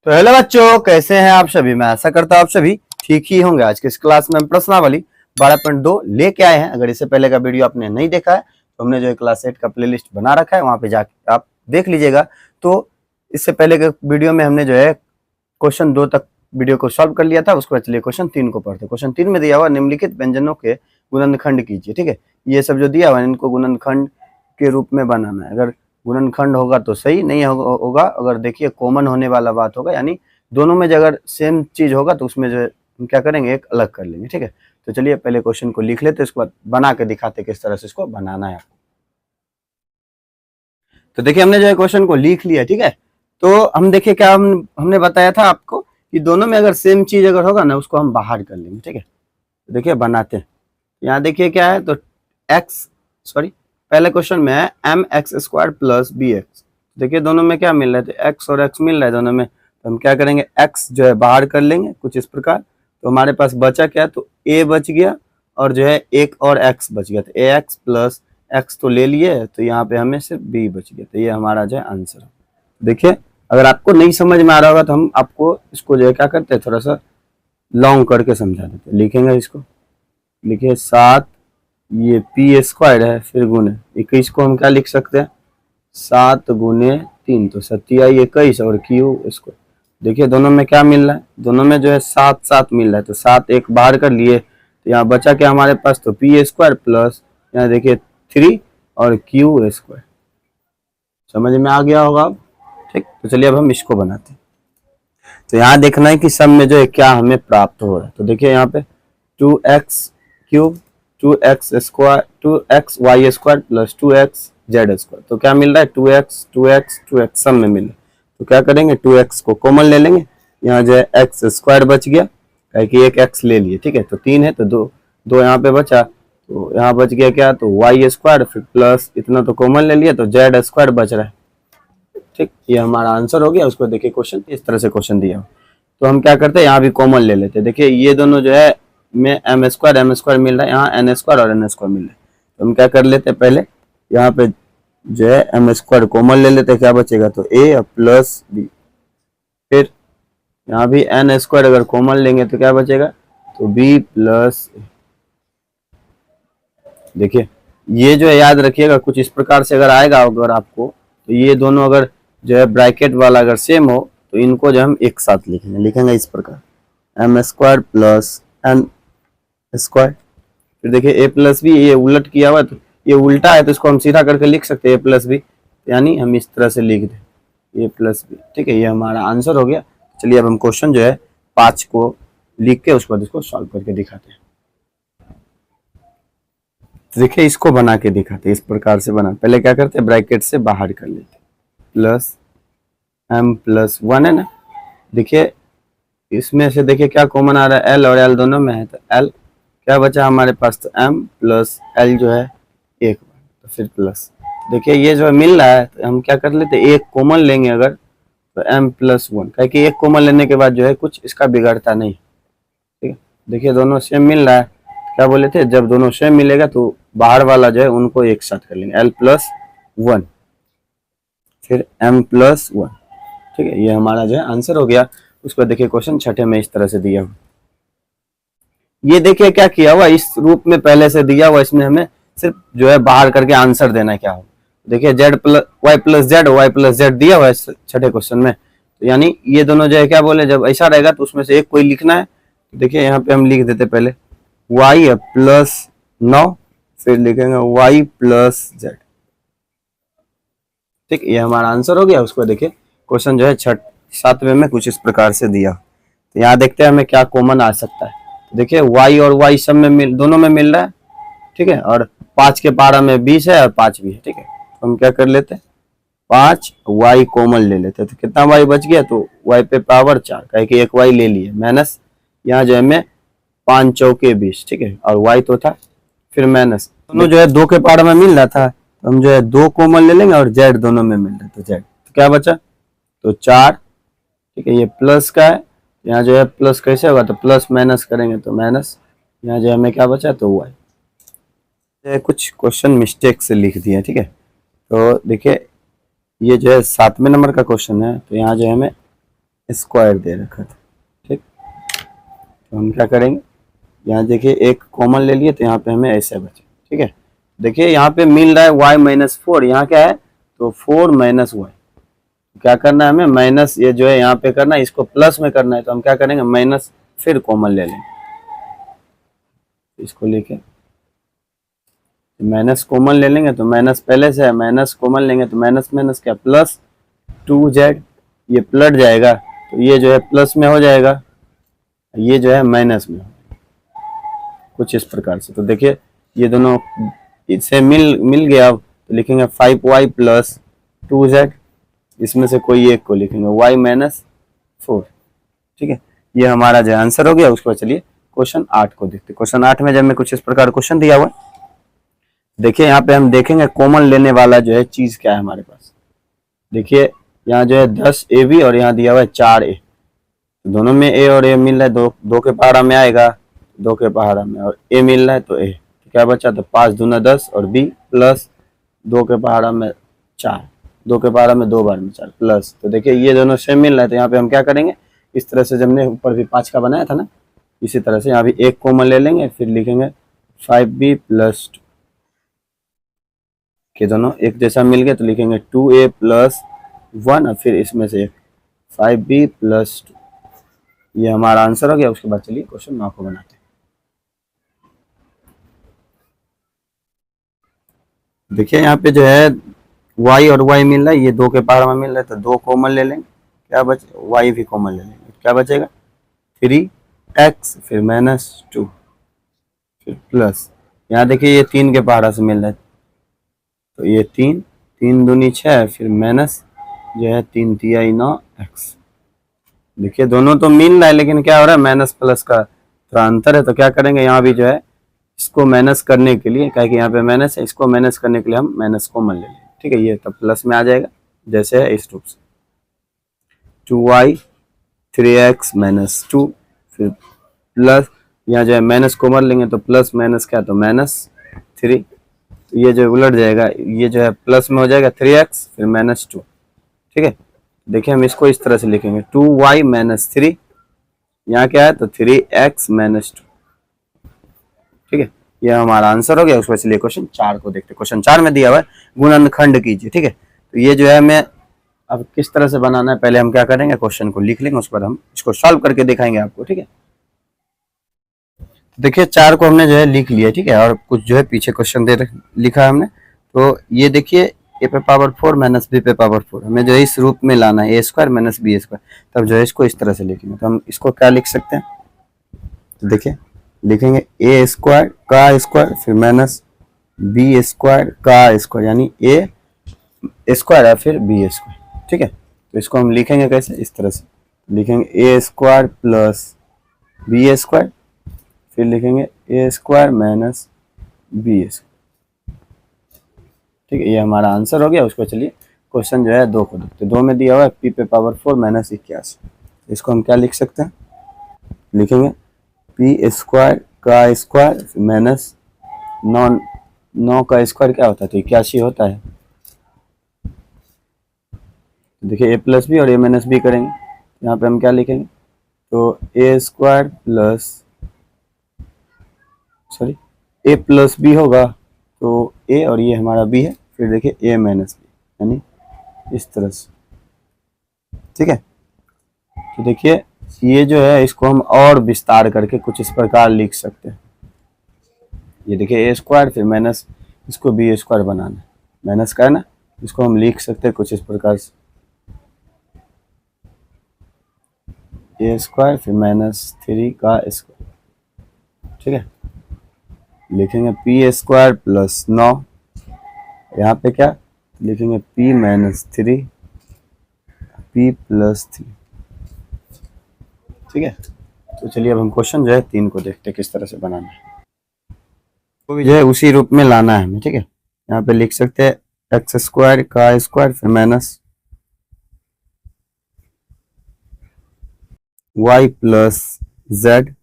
तो हेलो बच्चों, कैसे हैं आप सभी। मैं आशा करता हूँ आप सभी ठीक ही होंगे। आज की इस क्लास में हम प्रश्नावली 12.2 लेके आए हैं। अगर इससे पहले का वीडियो आपने नहीं देखा है तो हमने जो है क्लास 8 का प्लेलिस्ट बना रखा है, वहां पे जाके आप देख लीजिएगा। तो इससे पहले के वीडियो में हमने जो है क्वेश्चन 2 तक वीडियो को सॉल्व कर लिया था। उसके बाद चलिए क्वेश्चन 3 को पढ़ते। क्वेश्चन 3 में दिया हुआ निम्नलिखित व्यंजनों के गुणनखंड कीजिए। ठीक है, ये सब जो दिया हुआ है इनको गुणनखंड के रूप में बनाना है। अगर गुणनखंड होगा तो सही, नहीं होगा अगर देखिए कॉमन होने वाला बात होगा, यानी दोनों में अगर सेम चीज होगा तो उसमें जो है हम क्या करेंगे, एक अलग कर लेंगे। ठीक है, तो चलिए पहले क्वेश्चन को लिख लेते, उसके बाद बना के दिखाते किस तरह से इसको बनाना है। तो देखिए हमने जो है क्वेश्चन को लिख लिया। ठीक है, तो हम देखिए क्या हमने बताया था आपको कि दोनों में अगर सेम चीज अगर होगा ना उसको हम बाहर कर लेंगे। ठीक है, तो देखिए बनाते हैं। यहाँ देखिए क्या है, तो पहले क्वेश्चन में है M X square plus B X. देखिए दोनों में क्या मिल रहा है, तो एक्स और एक्स मिल रहा है दोनों में। तो हम क्या करेंगे, एक्स जो है बाहर कर लेंगे कुछ इस प्रकार। तो हमारे पास बचा क्या, तो ए बच गया और जो है एक और एक्स बच गया। तो ए एक्स प्लस एक्स तो ले लिए, तो यहाँ पे हमें सिर्फ बी बच गया। तो ये हमारा जो है आंसर है। देखिए अगर आपको नहीं समझ में आ रहा होगा तो हम आपको इसको जो है क्या करते हैं, थोड़ा सा लॉन्ग करके समझा देते हैं। लिखेंगे इसको, लिखिए 7, ये पी स्क्वायर है, फिर गुने 21 को हम क्या लिख सकते हैं, 7 गुने 3 तो 27 और क्यू इसको। देखिए दोनों में क्या मिल रहा है, दोनों में जो है 7 मिल रहा है। तो 7 एक बाहर कर लिए, तो यहाँ बचा क्या हमारे पास, तो पी स्क्वायर प्लस यहाँ देखिए 3 और क्यू स्क्वायर। समझ में आ गया होगा अब। ठीक, तो चलिए अब हम इसको बनाते हैं। तो यहाँ देखना है कि सब में जो है क्या हमें प्राप्त हो रहा है। तो देखिए यहाँ पे 2x cube 2x square 2x Y square plus 2x Z square. तो क्या मिल रहा है, 2x सब में मिल रहा है। तो क्या करेंगे, 2x को कॉमन ले लेंगे, यहाँ जो है x स्क्वायर बच गया, कि एक x ले लिए। ठीक है, तो 3 है तो दो यहाँ पे बचा, तो यहाँ बच गया क्या, तो वाई स्क्वायर फिर प्लस इतना तो कॉमन ले लिया, तो जेड स्क्वायर बच रहा है। ठीक, ये हमारा आंसर हो गया। उसको देखिए क्वेश्चन इस तरह से क्वेश्चन दिया हो, तो हम क्या करते हैं, यहाँ भी कॉमन ले लेते हैं। देखिए ये दोनों जो है में एम स्क्वायर मिल रहा है, यहाँ एन स्क्वायर और एन स्क्वायर मिल रहा है। तो हम क्या कर लेते हैं, पहले यहाँ पे जो है एम स्क्वायर कॉमन ले लेते हैं, क्या बचेगा, तो ए प्लस बी। फिर यहाँ भी एन स्क्वायर अगर कॉमन लेंगे तो क्या बचेगा, तो बी प्लस ए। देखिए ये जो है याद रखिएगा कुछ इस प्रकार से अगर आएगा अगर आपको, तो ये दोनों अगर जो है ब्रैकेट वाला अगर सेम हो तो इनको जो हम एक साथ लिखेंगे इस प्रकार, M square plus N square. फिर देखिए ए प्लस बी, ये उलट किया हुआ है तो ये उल्टा है, तो इसको हम सीधा करके लिख सकते हैं ए प्लस बी, यानी हम इस तरह से लिख दें ए प्लस बी। ठीक है, ये हमारा आंसर हो गया। चलिए अब हम क्वेश्चन जो है 5 को लिख के उसके बाद इसको सॉल्व करके दिखाते हैं। तो देखिए इसको बना के दिखाते हैं, इस प्रकार से बना। पहले क्या करते हैं, ब्रैकेट से बाहर कर लेते प्लस एम प्लस 1 है ना। देखिए इसमें से देखिए क्या कॉमन आ रहा है, एल और एल दोनों में है, तो एल क्या बचा हमारे पास, तो एम प्लस एल जो है एक बार, तो फिर प्लस। देखिए ये जो मिल रहा है तो हम क्या कर लेते हैं, एक कॉमन लेंगे अगर, तो एम प्लस 1, क्योंकि एक कॉमन लेने के बाद जो है कुछ इसका बिगड़ता नहीं। ठीक है, देखिए दोनों सेम मिल रहा है, क्या बोले थे, जब दोनों सेम मिलेगा तो बाहर वाला जो है उनको एक साथ कर लेंगे, एल प्लस 1 फिर एम प्लस 1। ठीक है, ये हमारा जो है आंसर हो गया। उसको देखिए क्वेश्चन 6 में इस तरह से दिया हुआ, ये देखिए क्या किया हुआ, इस रूप में पहले से दिया हुआ, इसमें हमें सिर्फ जो है बाहर करके आंसर देना है क्या हो। देखिए Z plus Y plus Z दिया हुआ है 6 क्वेश्चन में, तो यानी ये दोनों जो है क्या बोले, जब ऐसा रहेगा तो उसमें से एक कोई लिखना है। तो देखिए यहाँ पे हम लिख देते पहले वाई प्लस 9, फिर लिखेंगे वाई प्लस जेड। ठीक, ये हमारा आंसर हो गया। उसको देखिए क्वेश्चन जो है 7वें में कुछ इस प्रकार से दिया। तो यहाँ देखते हैं हमें क्या कॉमन आ सकता है। देखिए y और y सब में दोनों में मिल रहा है। ठीक है, और 5 के पारा में 20 है और 5 भी है। ठीक है, तो हम क्या कर लेते हैं, 5 y कॉमन ले लेते हैं, तो कितना y बच गया, तो y पे पावर 4, कहे कि एक y ले लिए, माइनस यहाँ जो है हमें 5 चौके 20। ठीक है, और y तो था, फिर माइनस दोनों जो है 2 के पारा में मिल रहा था, तो हम जो है 2 कॉमन ले लेंगे और z दोनों में मिल रहा है, तो z तो क्या बचा, तो 4। ठीक है, ये प्लस का है, यहाँ जो है प्लस कैसे होगा, तो प्लस माइनस करेंगे तो माइनस, यहाँ जो हमें क्या बचा, तो वाई। कुछ क्वेश्चन मिस्टेक से लिख दिए। ठीक है, तो देखिए ये जो है 7वें नंबर का क्वेश्चन है, तो यहाँ जो है हमें स्क्वायर दे रखा था। ठीक, तो हम क्या करेंगे, यहाँ देखिए एक कॉमन ले लिए तो यहाँ पे हमें ऐसे बचे। ठीक है, देखिए यहाँ पे मिल रहा है y माइनस फोर, यहाँ क्या है तो 4 माइनस वाई, क्या करना है हमें माइनस, ये जो है यहाँ पे करना है, इसको प्लस में करना है, तो हम क्या करेंगे माइनस फिर कॉमन ले लेंगे, इसको लेके माइनस कॉमन ले लेंगे, तो माइनस पहले से है, माइनस कॉमन लेंगे तो माइनस माइनस क्या प्लस 2z, ये पलट जाएगा तो ये जो है प्लस में हो जाएगा, ये जो है माइनस में, कुछ इस प्रकार से। तो देखिए ये दोनों इससे मिल गया, अब तो लिखेंगे 5y प्लस 2z, इसमें से कोई एक को लिखेंगे y माइनस 4। ठीक है, ये हमारा जो आंसर हो गया। उसके बाद चलिए क्वेश्चन 8 को देखते हैं। क्वेश्चन 8 में जब मैं कुछ इस प्रकार क्वेश्चन दिया हुआ है, देखिए यहाँ पे हम देखेंगे कॉमन लेने वाला जो है चीज क्या है हमारे पास। देखिए यहाँ जो है 10ab और यहाँ दिया हुआ है 4a, दोनों में a और a मिल रहा है, दो के पहाड़ा में आएगा, 2 के पहाड़ा में, और a मिल रहा है तो a, तो क्या बचा, तो 5 दूना 10 और b प्लस 2 के पहाड़ा में 4, 2 के पहाड़ा में 2 बार में 4 प्लस, तो देखिए ये दोनों सेम मिल रहा है, तो यहाँ पे हम क्या करेंगे, इस तरह से जब हमने ऊपर भी 5 का बनाया था ना, इसी तरह से यहाँ भी एक कॉमन ले लेंगे, फिर लिखेंगे 5b प्लस 2, के दोनों एक जैसा मिल गया तो लिखेंगे 2a प्लस 1 और फिर इसमें से एक 5b प्लस 2, ये हमारा आंसर हो गया। उसके बाद चलिए क्वेश्चन 9 को बनाते हैं। देखिए यहाँ पे जो है y और y मिल रहा है, ये 2 के पहाड़ में मिल रहा है, तो 2 कॉमन ले लेंगे, क्या बचे y भी कॉमन ले लेंगे, क्या बचेगा 3x फिर माइनस 2 फिर प्लस, यहाँ देखिए ये 3 के पहाड़ा से मिल रहा है, तो ये 3 दूनी 6 फिर माइनस जो है 3 तिया 9x। देखिए दोनों तो मिल रहा है लेकिन क्या हो रहा है माइनस प्लस का थोड़ा अंतर है, तो क्या करेंगे यहाँ भी जो है इसको माइनस करने के लिए, क्या कि यहाँ पे माइनस है, इसको माइनस करने के लिए हम माइनस कॉमन ले लेंगे। ठीक है, ये तब प्लस में आ जाएगा जैसे है इस रूप से, 2y 3x माइनस 2 फिर प्लस, यहाँ जो है माइनस कॉमन लेंगे तो प्लस माइनस क्या तो माइनस 3, तो ये जो उलट जाएगा, ये जो है प्लस में हो जाएगा 3x फिर माइनस 2। ठीक है, देखिए हम इसको इस तरह से लिखेंगे 2y माइनस 3, यहाँ क्या है तो 3x माइनस 2। ठीक है, ये हमारा आंसर हो गया। उसमें चलिए क्वेश्चन 4 को देखते हैं। क्वेश्चन 4 में दिया हुआ है गुणनखंड कीजिए। ठीक है, तो ये जो है हमें अब किस तरह से बनाना है, पहले हम क्या करेंगे क्वेश्चन को लिख लेंगे, उसके बाद हम इसको सॉल्व करके दिखाएंगे आपको। ठीक है, तो देखिए 4 को हमने जो है लिख लिया। ठीक है, और कुछ जो है पीछे क्वेश्चन दे लिखा है हमने, तो ये देखिए a पे पावर 4 माइनस b पे पावर 4 हमें जो है इस रूप में लाना है, a square minus B square, तब जो है इसको इस तरह से लिखेंगे। तो हम इसको क्या लिख सकते हैं, तो देखिए लिखेंगे a स्क्वायर का स्क्वायर फिर माइनस बी स्क्वायर का स्क्वायर, यानी a स्क्वायर है फिर b स्क्वायर। ठीक है, तो इसको हम लिखेंगे कैसे, इस तरह से लिखेंगे a square plus B square फिर लिखेंगे a square minus B square. ठीक है, ये हमारा आंसर हो गया। उसको चलिए क्वेश्चन जो है 2 को देखते हैं। 2 में दिया हुआ है p पे पावर 4 माइनस 81, इसको हम क्या लिख सकते हैं, लिखेंगे पी स्क्वायर का स्क्वायर माइनस 9 का स्क्वायर क्या होता है, तो 81 होता है। तो देखिए a प्लस बी और a माइनस बी करेंगे, यहाँ पे हम क्या लिखेंगे, तो a square plus a plus B होगा, तो a और ये हमारा b है, फिर देखिए a माइनस बी, यानी इस तरह से। ठीक है, तो देखिए ये जो है इसको हम और विस्तार करके कुछ इस प्रकार लिख सकते हैं। ये देखिए a स्क्वायर फिर माइनस इसको b स्क्वायर बनाना है, माइनस का है ना, इसको हम लिख सकते हैं कुछ इस प्रकार से, a स्क्वायर फिर माइनस 3 का स्क्वायर। ठीक है, लिखेंगे p स्क्वायर प्लस 9, यहाँ पे क्या लिखेंगे p माइनस 3 p प्लस 3। ठीक है, तो चलिए अब हम क्वेश्चन जो है 3 को देखते हैं किस तरह से बनाना है, तो भी जो है उसी रूप में लाना है हमें। ठीक है, यहाँ पे लिख सकते हैं एक्स स्क्वायर का स्क्वायर फिर माइनस वाई प्लस जेड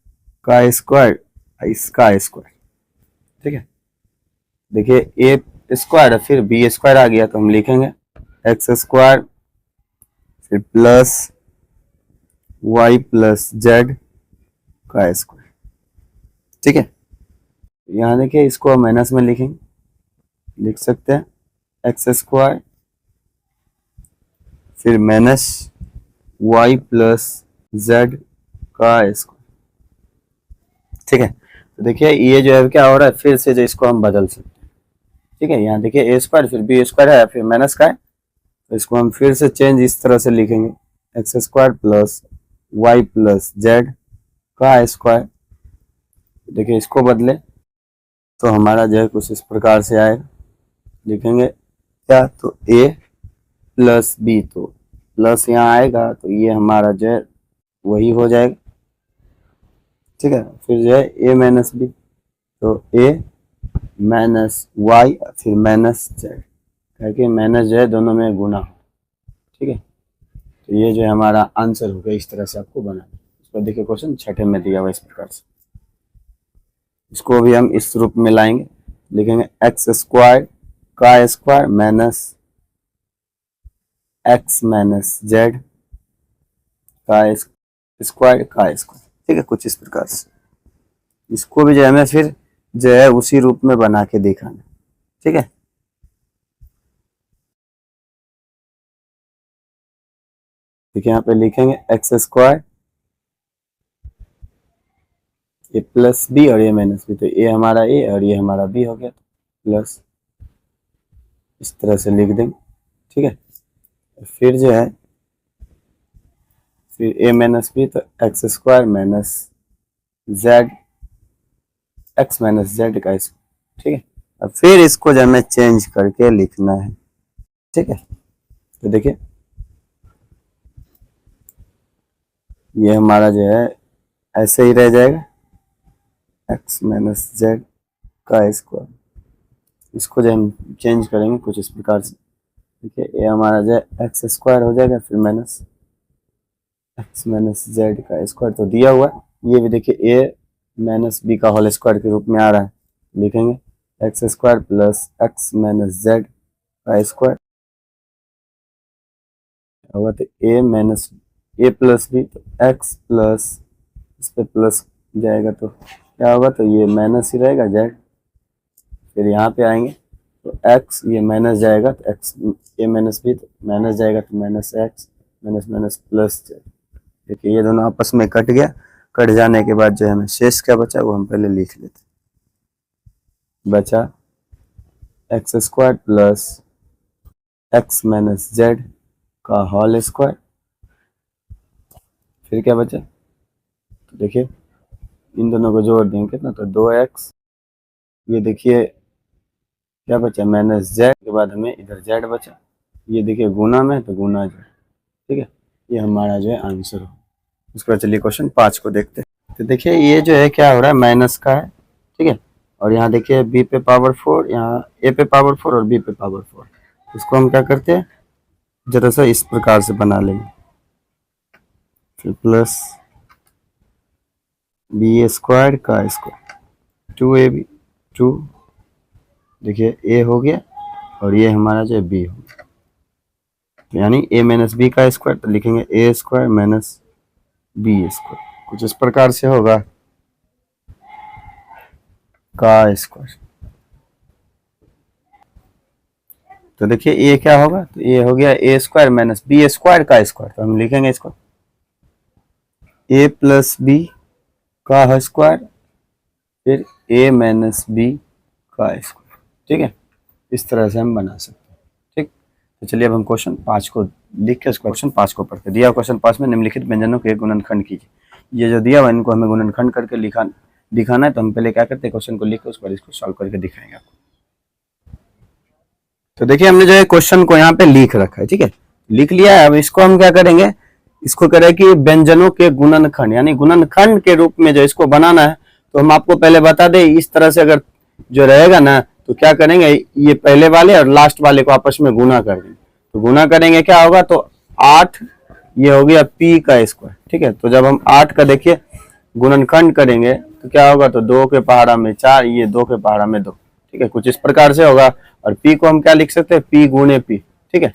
का स्क्वायर इसका स्क्वायर। ठीक है, देखिए ए स्क्वायर फिर बी स्क्वायर आ गया, तो हम लिखेंगे एक्स स्क्वायर फिर प्लस वाई प्लस जेड का स्क्वायर। ठीक है, यहाँ देखिए इसको माइनस में लिखेंगे, लिख सकते हैं एक्स स्क्वायर फिर माइनस वाई प्लस जेड का स्क्वायर। ठीक है, तो देखिए ये जो है क्या हो रहा है, फिर से जो इसको हम बदल सकते हैं। ठीक है, यहाँ देखिए ए स्क्वायर फिर बी स्क्वायर है फिर माइनस का है, तो इसको हम फिर से चेंज इस तरह से लिखेंगे X square plus Y plus Z का स्क्वायर। देखिए इसको बदले तो हमारा जो है कुछ इस प्रकार से आएगा, लिखेंगे क्या, तो ए प्लस बी, तो प्लस यहाँ आएगा तो ये हमारा जो है वही हो जाएगा। ठीक है, फिर जो है ए माइनस बी, तो ए माइनस वाई फिर माइनस जेड, क्योंकि माइनस जो है दोनों में गुना। ठीक है, तो ये जो है हमारा आंसर होगा। इस तरह से आपको बनाना। इसको देखिए क्वेश्चन छठे में दिया हुआ इस प्रकार से, इसको भी हम इस रूप में लाएंगे, लिखेंगे एक्स स्क्वायर का square minus x minus Z का स्क्वायर का स्क्वायर। ठीक है, कुछ इस प्रकार से इसको भी जो है हमें फिर जो है उसी रूप में बना के दिखाना। ठीक है, देखिए यहाँ पे लिखेंगे एक्स स्क्वायर ए प्लस बी और ए माइनस बी, तो ए हमारा ए और ये हमारा बी हो गया, प्लस इस तरह से लिख देंगे। ठीक है, फिर जो है फिर ए माइनस बी, तो x square minus Z x minus Z का स्क्वायर। ठीक है, अब फिर इसको जो हमें चेंज करके लिखना है। ठीक है, तो देखिए ये हमारा जो है ऐसे ही रह जाएगा एक्स माइनस जेड का स्क्वायर। इसको जो हम चेंज करेंगे कुछ इस प्रकार से, देखिए ये हमारा जो है एक्स स्क्वायर हो जाएगा फिर माइनस एक्स माइनस जेड का स्क्वायर, तो दिया हुआ ये भी देखिए ए माइनस बी का होल स्क्वायर के रूप में आ रहा है, लिखेंगे X square plus x minus Z का स्क्वायर होगा, तो ए माइनस ए प्लस बी, तो एक्स प्लस इस पे प्लस जाएगा तो क्या होगा, तो ये माइनस ही रहेगा जेड, फिर यहाँ पे आएंगे तो एक्स ये माइनस जाएगा तो एक्स ए माइनस बी, तो माइनस जाएगा तो minus x minus minus plus Z. देखिए ये दोनों आपस में कट गया, कट जाने के बाद जो है हमें शेष क्या बचा वो हम पहले लिख लेते, बचा x square plus x minus Z का होल स्क्वायर, फिर क्या बचा, तो देखिए इन दोनों को जोड़ देंगे कितना, तो 2x, ये देखिए क्या बचा माइनस जेड के बाद हमें इधर जेड बचा, ये देखिए गुना में तो गुना जेड। ठीक है, ये हमारा जो है आंसर हो। उसके बाद चलिए क्वेश्चन 5 को देखते हैं। तो देखिए ये जो है क्या हो रहा है, माइनस का है। ठीक है, और यहाँ देखिए b पे पावर 4, यहाँ a पे पावर 4 और b पे पावर 4, इसको हम क्या करते हैं जरा सा इस प्रकार से बना लेंगे, फिर प्लस बी स्क्वायर का स्क्वायर 2ab 2, देखिए a हो गया और ये हमारा जो है b हो गया, तो यानी a माइनस बी का स्क्वायर, तो लिखेंगे a square minus B square, कुछ इस प्रकार से होगा का स्क्वायर। तो देखिए ये क्या होगा, तो ये हो गया a square minus B square का स्क्वायर, तो हम लिखेंगे इसको a प्लस बी का स्क्वायर फिर a माइनस बी का स्क्वायर। ठीक है, इस तरह से हम बना सकते हैं। ठीक, तो चलिए अब हम क्वेश्चन 5 को लिख के क्वेश्चन 5 को पढ़ते। दिया क्वेश्चन 5 में निम्नलिखित व्यंजनों के गुणनखंड कीजिए। ये जो दिया हुआ इनको हमें गुणनखंड करके दिखाना है, तो हम पहले क्या करते हैं क्वेश्चन को लिख के उसके बाद इसको सॉल्व करके दिखाएंगे आपको। तो देखिए हमने जो है क्वेश्चन को यहाँ पे लिख रखा है। ठीक है, लिख लिया है। अब इसको हम क्या करेंगे, इसको करें कि व्यंजनों के गुणनखंड यानी गुणनखंड के रूप में जो इसको बनाना है, तो हम आपको पहले बता दें इस तरह से अगर जो रहेगा ना, तो क्या करेंगे ये पहले वाले और लास्ट वाले को आपस में गुना कर देंगे। तो गुना करेंगे क्या होगा, तो 8 ये हो गया p का स्क्वायर। ठीक है, तो जब हम 8 का देखिए गुणनखंड करेंगे तो क्या होगा, तो 2 के पहाड़ा में 4, ये 2 के पहाड़ा में 2। ठीक है, कुछ इस प्रकार से होगा। और p को हम क्या लिख सकते हैं, p गुणे p। ठीक है,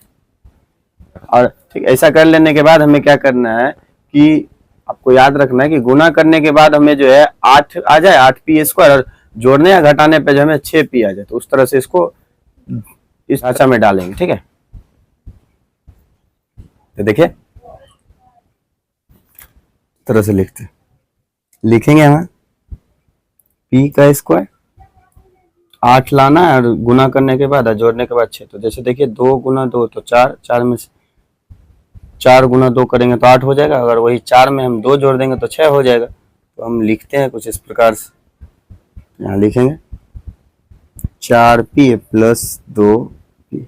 और ठीक ऐसा कर लेने के बाद हमें क्या करना है कि आपको याद रखना है कि गुना करने के बाद हमें जो है 8 आ जाए, 8p² और जोड़ने या घटाने पे जो हमें 6p आ जाए, तो उस तरह से इसको इस ढांचा में डालेंगे। ठीक है, तो देखिए तरह से लिखेंगे हम p का स्क्वायर, 8 लाना है और गुना करने के बाद जोड़ने के बाद 6। तो जैसे देखिए 2 गुना 2 तो 4, 4 में से 4 गुना 2 करेंगे तो 8 हो जाएगा। अगर वही 4 में हम 2 जोड़ देंगे तो 6 हो जाएगा। तो हम लिखते हैं कुछ इस प्रकार से, यहाँ लिखेंगे 4p + 2p।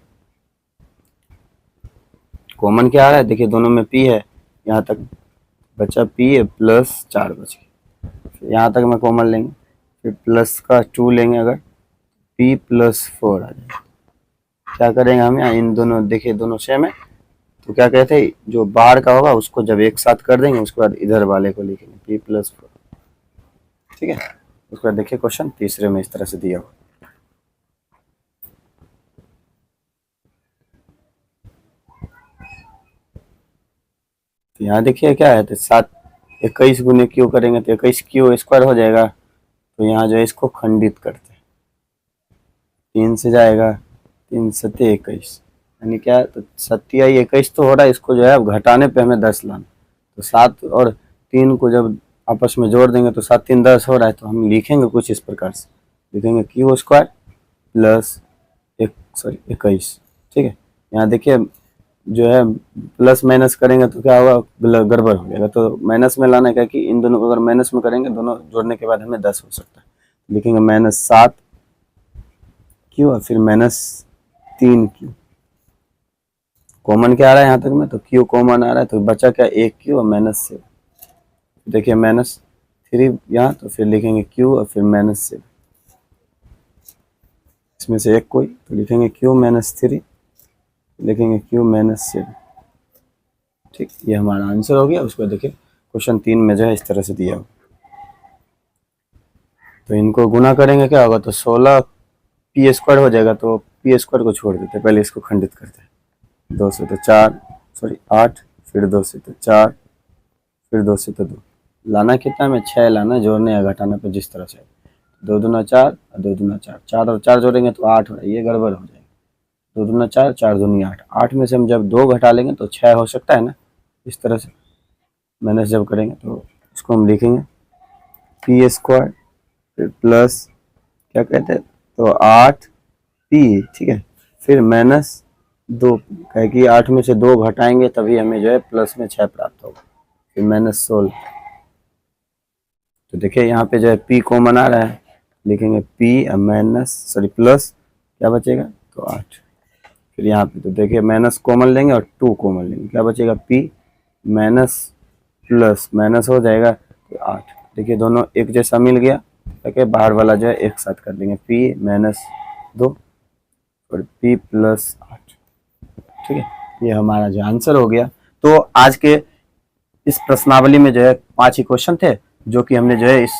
कॉमन क्या आ रहा है, देखिए दोनों में p है, यहाँ तक बचा p + 4 बच गया। यहाँ तक में कॉमन लेंगे, फिर प्लस का 2 लेंगे, अगर p + 4 आ जाएगा। क्या करेंगे हम यहाँ, इन दोनों देखिए दोनों सेम है, तो क्या कहते हैं जो बाहर का होगा उसको जब एक साथ कर देंगे उसके बाद इधर वाले को लिखेंगे p + 4। ठीक है, उसके बाद देखिए क्वेश्चन तीसरे में इस तरह से दिया हुआ। तो यहाँ देखिए क्या है, तो 7 21 गुने क्यू करेंगे तो 21q² हो जाएगा। तो यहाँ जो है इसको खंडित करते हैं, 3 से जाएगा, 3 सत्ते 21, यानी क्या है, तो 21 तो हो रहा है, इसको जो है अब घटाने पे हमें 10 लाना। तो 7 और 3 को जब आपस में जोड़ देंगे तो 7 3 10 हो रहा है। तो हम लिखेंगे कुछ इस प्रकार से, लिखेंगे q² + 21। ठीक है, यहाँ देखिए जो है प्लस माइनस करेंगे तो क्या होगा, गड़बड़ हो जाएगा। तो माइनस में लाना है, क्या कि इन दोनों को अगर माइनस में करेंगे दोनों जोड़ने के बाद हमें 10 हो सकता है। लिखेंगे -7q और फिर -3q। कॉमन क्या आ रहा है यहाँ तक में, तो q कॉमन आ रहा है, तो बचा क्या 1q और -7। देखिए -3 यहाँ, तो फिर लिखेंगे q और फिर -7, इसमें से एक कोई, तो लिखेंगे q -3, लिखेंगे q -7। ठीक, ये हमारा आंसर हो गया। उसको देखिए क्वेश्चन 3 में जो है इस तरह से दिया हो, तो इनको गुना करेंगे क्या होगा, तो 16p² हो जाएगा। तो p² को छोड़ देते, पहले इसको खंडित करते हैं, 2 से तो 4, सॉरी 8, फिर 2 से तो 4, फिर 2 से तो 2, लाना कितना में 6 लाना, जोड़ने या घटाना पे जिस तरह से, 2 दूना 4 और 2 दूना 4, 4 और 4 जोड़ेंगे तो 8 हो रहा है, ये गड़बड़ हो जाएगा। 2 दूना 4, 4 दूनी 8, 8 में से हम जब 2 घटा लेंगे तो 6 हो सकता है ना, इस तरह से माइनस जब करेंगे तो इसको हम लिखेंगे p² फिर प्लस क्या कहते हैं, तो 8p। ठीक है, फिर -2, कहे कि 8 में से 2 घटाएंगे तभी हमें जो है प्लस में 6 प्राप्त होगा, फिर -16। तो देखिए यहाँ पे जो है p कॉमन आ रहा है, लिखेंगे p प्लस क्या बचेगा, तो 8। फिर यहाँ पे तो देखिए माइनस कॉमन लेंगे और 2 कॉमन लेंगे, क्या बचेगा p प्लस माइनस हो जाएगा तो 8। देखिए दोनों एक जैसा मिल गया, ताकि बाहर वाला जो है एक साथ कर देंगे, p -2 और p + 8। ठीक है, ये हमारा जो आंसर हो गया। तो आज के इस प्रश्नावली में जो है 5 ही क्वेश्चन थे, जो कि हमने जो है इस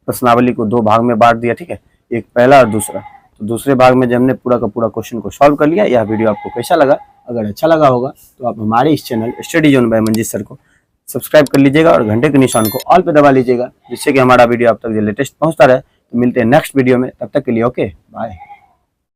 प्रश्नावली को 2 भाग में बांट दिया। ठीक है, एक पहला और दूसरा। तो दूसरे भाग में जब हमने पूरा का पूरा क्वेश्चन को सॉल्व कर लिया। यह वीडियो आपको कैसा लगा, अगर अच्छा लगा होगा तो आप हमारे इस channel study zone by Manjeet sir को सब्सक्राइब कर लीजिएगा और घंटे के निशान को ऑल पे दबा लीजिएगा, जिससे कि हमारा वीडियो आप तक जो लेटेस्ट पहुंचता रहे। तो मिलते हैं नेक्स्ट वीडियो में, तब तक के लिए ओके बाय।